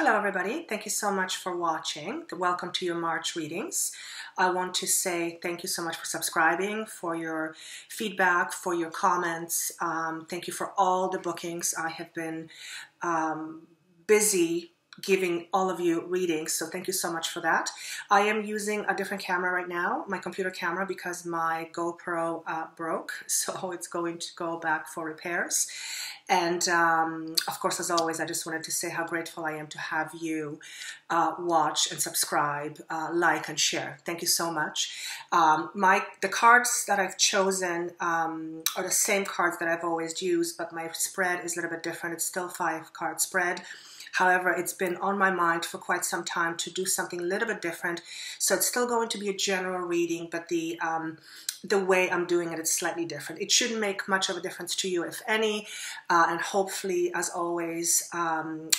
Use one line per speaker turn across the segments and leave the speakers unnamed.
Hello everybody, thank you so much for watching. Welcome to your March readings. I want to say thank you so much for subscribing, for your feedback, for your comments. Thank you for all the bookings. I have been busy giving all of you readings, so thank you so much for that. I am using a different camera right now, my computer camera, because my GoPro broke, so it's going to go back for repairs. And of course, as always, I just wanted to say how grateful I am to have you watch and subscribe, like and share. Thank you so much. The cards that I've chosen are the same cards that I've always used, but my spread is a little bit different. It's still 5-card spread. However, it's been on my mind for quite some time to do something a little bit different. So it's still going to be a general reading, but the way I'm doing it is slightly different. It shouldn't make much of a difference to you, if any, and hopefully, as always,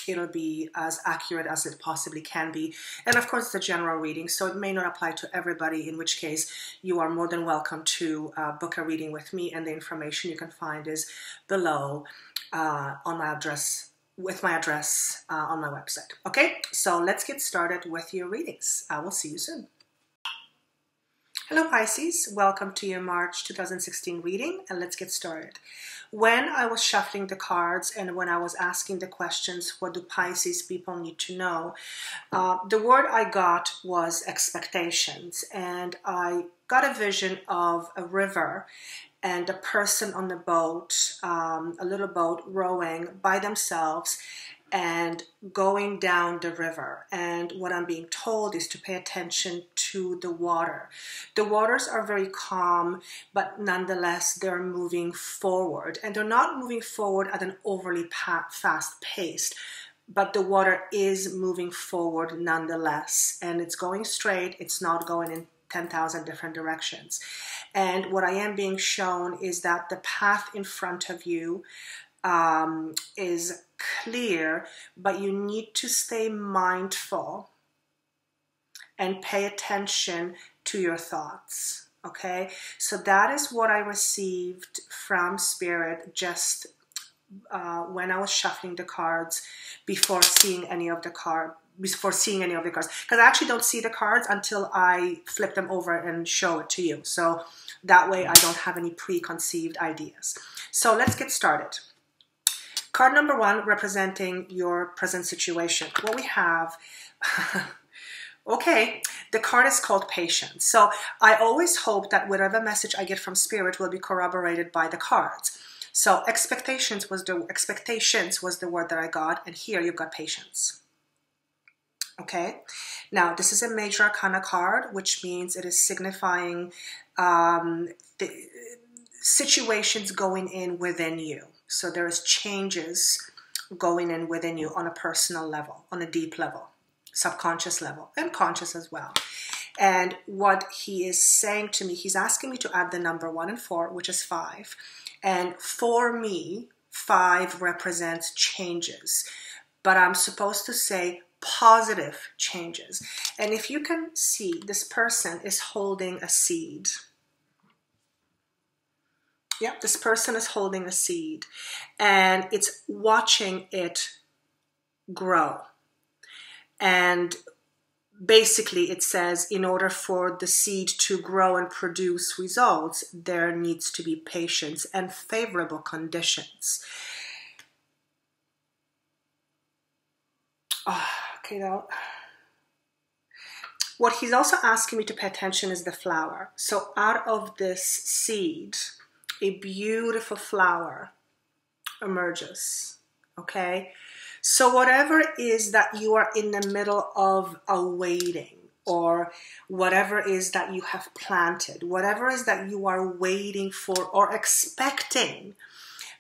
it'll be as accurate as it possibly can be. And of course, it's a general reading, so it may not apply to everybody, in which case you are more than welcome to book a reading with me, and the information you can find is below on my address, with my address on my website. Okay, so let's get started with your readings. I will see you soon. Hello Pisces, welcome to your March 2016 reading, and let's get started. When I was shuffling the cards and when I was asking the questions, what do Pisces people need to know, the word I got was expectations, and I got a vision of a river and a person on the boat, a little boat rowing by themselves and going down the river. And what I'm being told is to pay attention to the water. The waters are very calm, but nonetheless, they're moving forward. And they're not moving forward at an overly fast pace, but the water is moving forward nonetheless. And it's going straight, it's not going in 10,000 different directions. And what I am being shown is that the path in front of you is clear, but you need to stay mindful and pay attention to your thoughts. Okay, so that is what I received from Spirit just when I was shuffling the cards before seeing any of the cards. Because I actually don't see the cards until I flip them over and show it to you. So that way I don't have any preconceived ideas. So let's get started. Card number 1, representing your present situation. What we have, okay, the card is called Patience. So I always hope that whatever message I get from Spirit will be corroborated by the cards. So expectations was the word that I got, and here you've got patience. Okay, now this is a major arcana card, which means it is signifying the situations going in within you. So there is changes going in within you on a personal level, on a deep level, subconscious level, and conscious as well. And what he is saying to me, he's asking me to add the number 1 and 4, which is 5. And for me, 5 represents changes, but I'm supposed to say positive changes. And if you can see, this person is holding a seed. Yep, this person is holding a seed, and it's watching it grow. And basically it says, in order for the seed to grow and produce results, there needs to be patience and favorable conditions. Okay, now, what he's also asking me to pay attention is the flower. So out of this seed, a beautiful flower emerges, okay? So whatever it is that you are in the middle of awaiting, or whatever is that you have planted, whatever is that you are waiting for or expecting,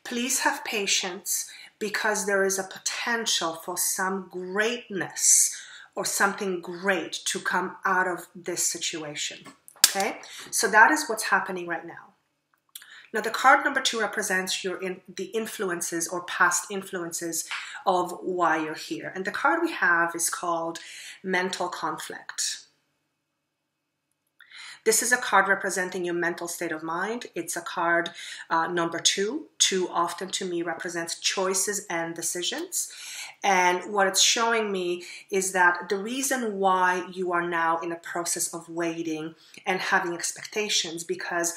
please have patience, because there is a potential for some greatness or something great to come out of this situation, okay? So that is what's happening right now. Now, the card number 2 represents the influences or past influences of why you're here. And the card we have is called Mental Conflict. This is a card representing your mental state of mind. It's a card number 2. 2 often to me represents choices and decisions. And what it's showing me is that the reason why you are now in a process of waiting and having expectations, because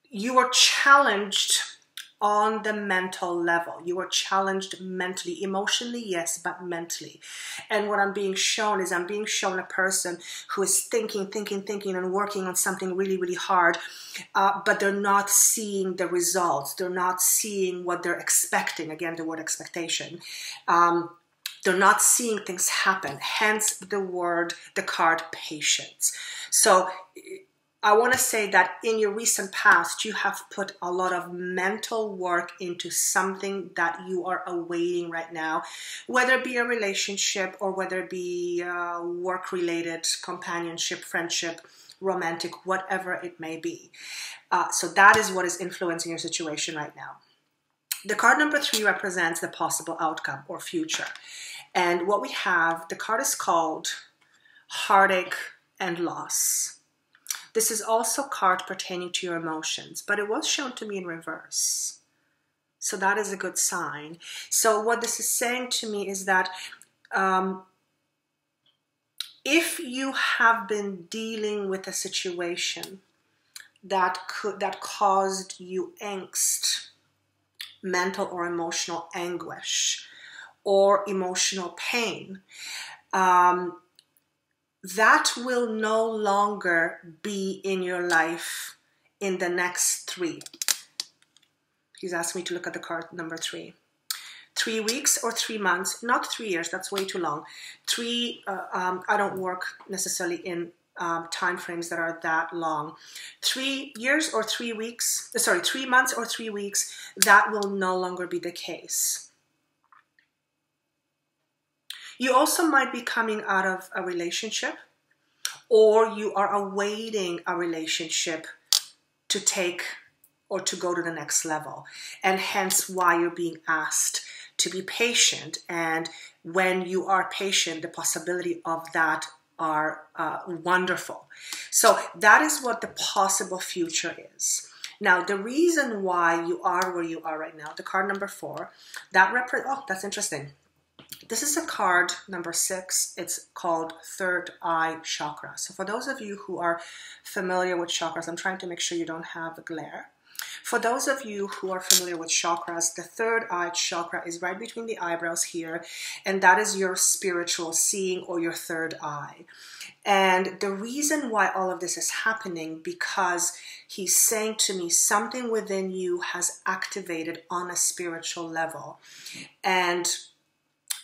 you are challenged on the mental level. You are challenged mentally, emotionally, yes, but mentally. And what I'm being shown is I'm being shown a person who is thinking and working on something really, really hard, but they're not seeing the results. They're not seeing what they're expecting. Again, the word expectation. They're not seeing things happen. Hence the card patience. So I want to say that in your recent past, you have put a lot of mental work into something that you are awaiting right now, whether it be a relationship or whether it be work-related, companionship, friendship, romantic, whatever it may be. So that is what is influencing your situation right now. The card number 3 represents the possible outcome or future. And what we have, the card is called Heartache and Loss. This is also a card pertaining to your emotions, but it was shown to me in reverse. So that is a good sign. So what this is saying to me is that if you have been dealing with a situation that caused you angst, mental or emotional anguish, or emotional pain, that will no longer be in your life in the next 3. He's asked me to look at the card number 3. 3 weeks or 3 months, not 3 years, that's way too long. I don't work necessarily in time frames that are that long. 3 years or 3 weeks, 3 months or 3 weeks, that will no longer be the case. You also might be coming out of a relationship, or you are awaiting a relationship to take or to go to the next level. And hence why you're being asked to be patient. And when you are patient, the possibility of that are wonderful. So that is what the possible future is. Now, the reason why you are where you are right now, the card number 4, that's interesting. This is a card number 6. It's called Third Eye Chakra. So for those of you who are familiar with chakras, I'm trying to make sure you don't have a glare. For those of you who are familiar with chakras, the third eye chakra is right between the eyebrows here, and that is your spiritual seeing or your third eye. And the reason why all of this is happening, because he's saying to me something within you has activated on a spiritual level. And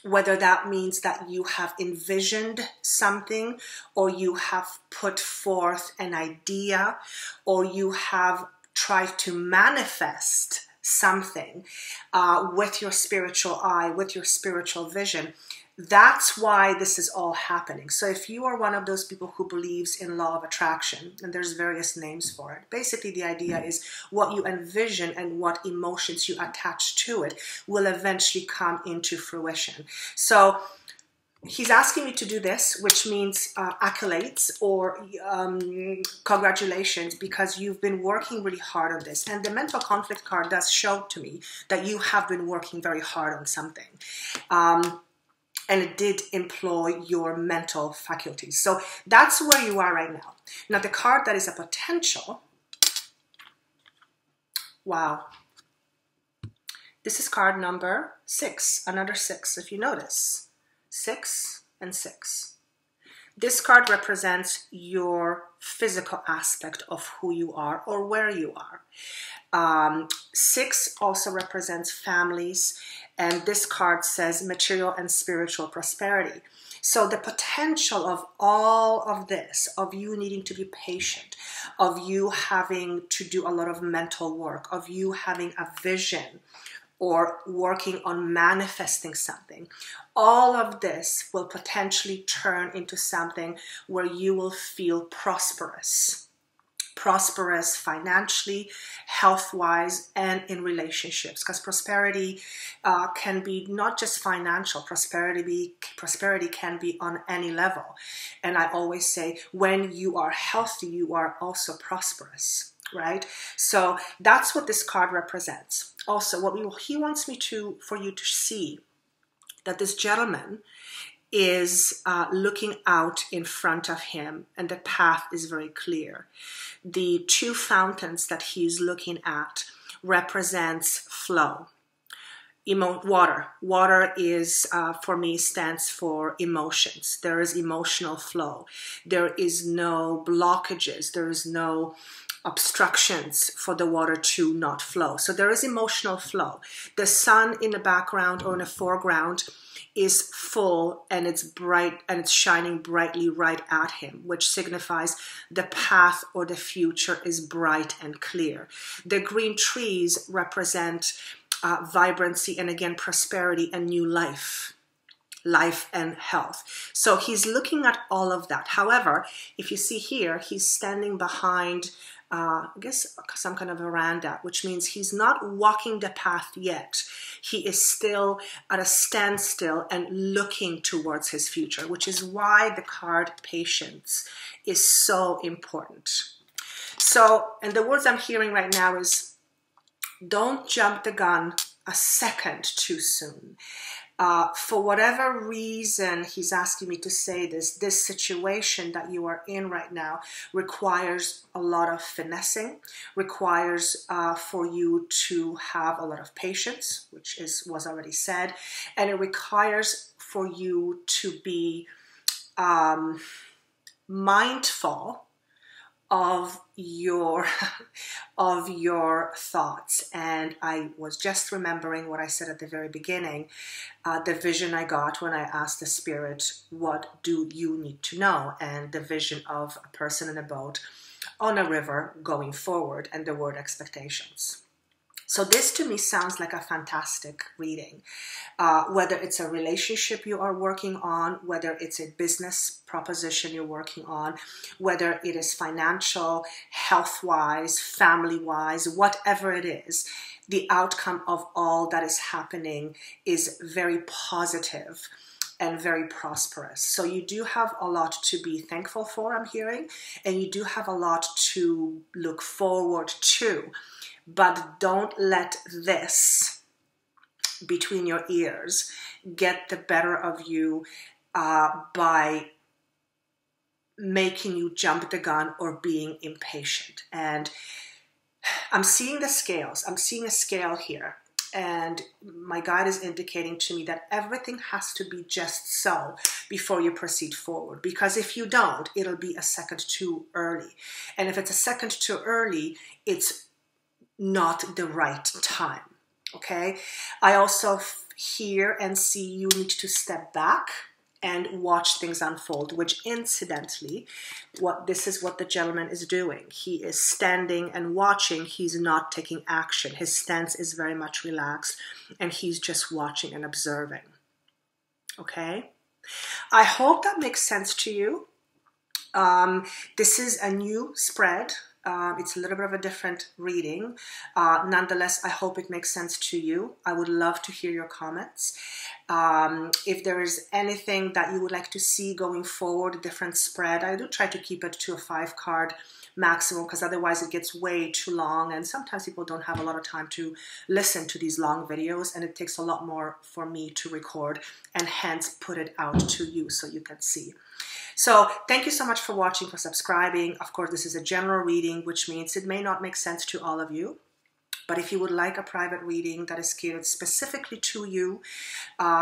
whether that means that you have envisioned something, or you have put forth an idea, or you have tried to manifest something with your spiritual eye, with your spiritual vision. That's why this is all happening. So if you are one of those people who believes in law of attraction, and there's various names for it, basically the idea is what you envision and what emotions you attach to it will eventually come into fruition. So he's asking me to do this, which means accolades or congratulations, because you've been working really hard on this. And the mental conflict card does show to me that you have been working very hard on something. And it did employ your mental faculties. So that's where you are right now. Now, the card that is a potential, wow. This is card number 6, another 6, if you notice. 6 and 6. This card represents your physical aspect of who you are or where you are. 6 also represents families, and this card says material and spiritual prosperity. So the potential of all of this, of you needing to be patient, of you having to do a lot of mental work, of you having a vision or working on manifesting something, all of this will potentially turn into something where you will feel prosperous. prosperous financially, health-wise, and in relationships, because prosperity can be not just financial. Prosperity can be on any level. And I always say, when you are healthy, you are also prosperous, right? So that's what this card represents. Also, he wants me for you to see that this gentleman is looking out in front of him, and the path is very clear. The two fountains that he's looking at represents flow. Water. Water is, for me, stands for emotions. There is emotional flow. There is no blockages. There is no obstructions for the water to not flow. So there is emotional flow. The sun in the background or in the foreground is full, and it's bright, and it's shining brightly right at him, which signifies the path or the future is bright and clear. The green trees represent vibrancy and, again, prosperity and new life and health. So he's looking at all of that. However, if you see here, he's standing behind I guess some kind of veranda, which means he's not walking the path yet. He is still at a standstill and looking towards his future, which is why the card patience is so important. So, and the words I'm hearing right now is, don't jump the gun a second too soon. For whatever reason he's asking me to say this situation that you are in right now requires a lot of finessing, requires for you to have a lot of patience, which was already said, and it requires for you to be mindful of your thoughts. And I was just remembering what I said at the very beginning, the vision I got when I asked the spirit, what do you need to know? And the vision of a person in a boat on a river going forward, and the word expectations. So this to me sounds like a fantastic reading, whether it's a relationship you are working on, whether it's a business proposition you're working on, whether it is financial, health-wise, family-wise, whatever it is, the outcome of all that is happening is very positive and very prosperous. So you do have a lot to be thankful for, I'm hearing, and you do have a lot to look forward to. But don't let this between your ears get the better of you by making you jump the gun or being impatient. And I'm seeing the scales. I'm seeing a scale here. And my guide is indicating to me that everything has to be just so before you proceed forward. Because if you don't, it'll be a second too early. And if it's a second too early, it's not the right time, okay? I also hear and see you need to step back and watch things unfold, which incidentally, this is what the gentleman is doing. He is standing and watching. He's not taking action. His stance is very much relaxed, and he's just watching and observing, okay? I hope that makes sense to you. This is a new spread. It's a little bit of a different reading. Nonetheless, I hope it makes sense to you. I would love to hear your comments. If there is anything that you would like to see going forward, a different spread, I do try to keep it to a 5-card maximum, because otherwise it gets way too long, and sometimes people don't have a lot of time to listen to these long videos, and it takes a lot more for me to record and hence put it out to you so you can see. So thank you so much for watching, for subscribing. Of course, this is a general reading, which means it may not make sense to all of you. But if you would like a private reading that is catered specifically to you,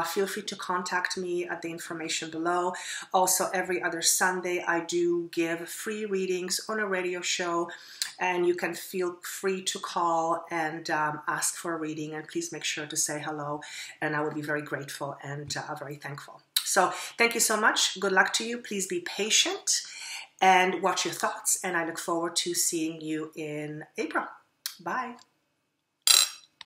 feel free to contact me at the information below. Also, every other Sunday, I do give free readings on a radio show, and you can feel free to call and ask for a reading. And please make sure to say hello, and I would be very grateful and very thankful. So thank you so much. Good luck to you. Please be patient and watch your thoughts. And I look forward to seeing you in April. Bye.